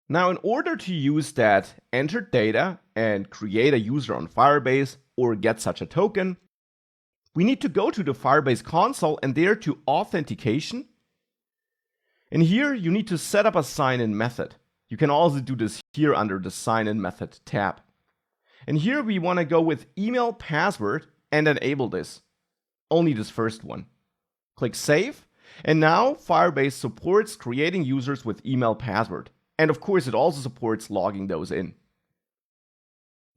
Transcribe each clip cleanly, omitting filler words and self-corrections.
Now, in order to use that entered data and create a user on Firebase or get such a token, we need to go to the Firebase console and there to Authentication. And here you need to set up a sign-in method. You can also do this here under the Sign-in Method tab. And here we want to go with email password and enable this. Only this first one. Click Save. And now Firebase supports creating users with email password. And of course, it also supports logging those in.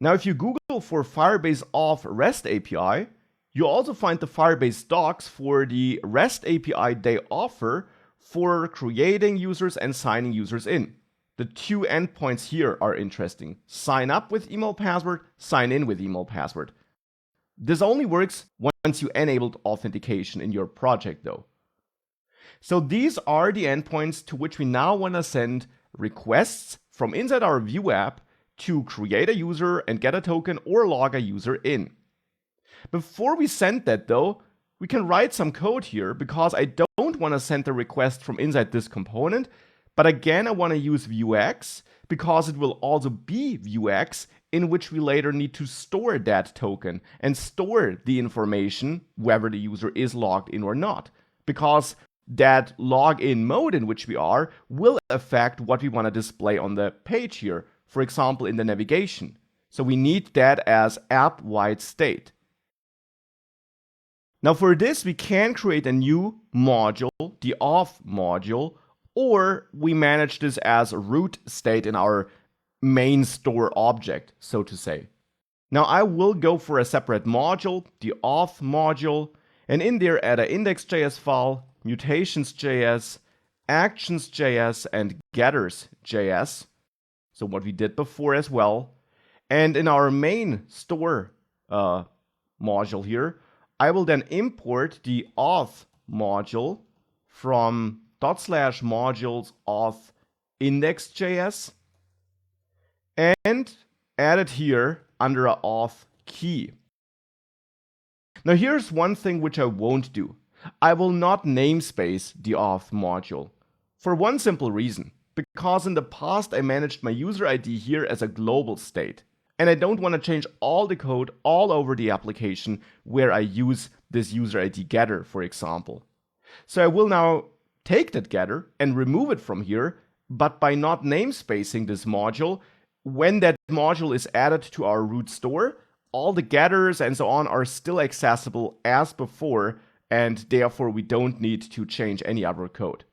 Now, if you Google for Firebase Auth REST API, you also find the Firebase docs for the REST API they offer for creating users and signing users in. The two endpoints here are interesting. Sign up with email password, sign in with email password. This only works once you enabled authentication in your project though. So these are the endpoints to which we now want to send requests from inside our Vue app to create a user and get a token or log a user in. Before we send that though, we can write some code here because I don't want to send the request from inside this component, but again I want to use Vuex because it will also be Vuex in which we later need to store that token and store the information whether the user is logged in or not. Because that login mode in which we are will affect what we want to display on the page here, for example in the navigation. So we need that as app-wide state. Now for this we can create a new module, the auth module, or we manage this as root state in our main store object, so to say. Now I will go for a separate module, the auth module, and in there add an index.js file, mutations.js, actions.js, and getters.js. So what we did before as well. And in our main store module here, I will then import the auth module from /modules auth index.js and add it here under an auth key. Now here's one thing which I won't do. I will not namespace the auth module for one simple reason. Because in the past I managed my user ID here as a global state. And I don't want to change all the code all over the application where I use this user ID getter, for example. So I will now take that getter and remove it from here, but by not namespacing this module, when that module is added to our root store, all the getters and so on are still accessible as before, and therefore we don't need to change any other code.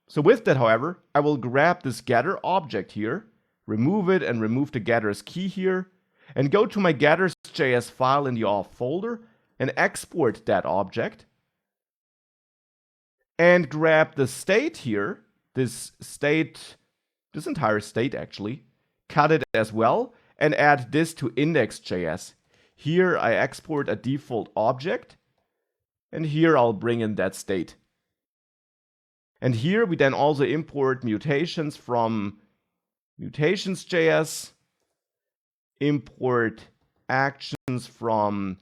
So with that, however, I will grab this getter object here, remove it and remove the getters key here, and go to my getters.js file in the auth folder and export that object. And grab the state here, this entire state actually, cut it as well, and add this to index.js. Here I export a default object, and here I'll bring in that state. And here we then also import mutations from mutations.js, import actions from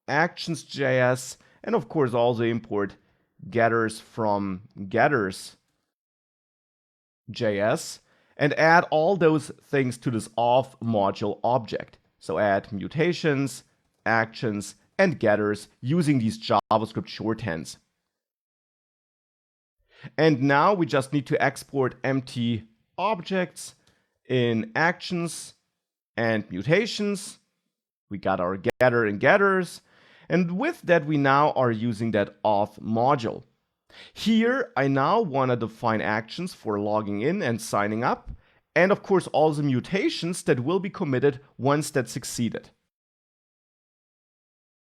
actions.js, and of course also import getters from getters.js, and add all those things to this auth module object. So add mutations, actions, and getters using these JavaScript shorthands. And now we just need to export empty objects in actions and mutations. We got our getter and getters. And with that, we now are using that auth module. Here, I now want to define actions for logging in and signing up. And of course, also mutations that will be committed once that succeeded.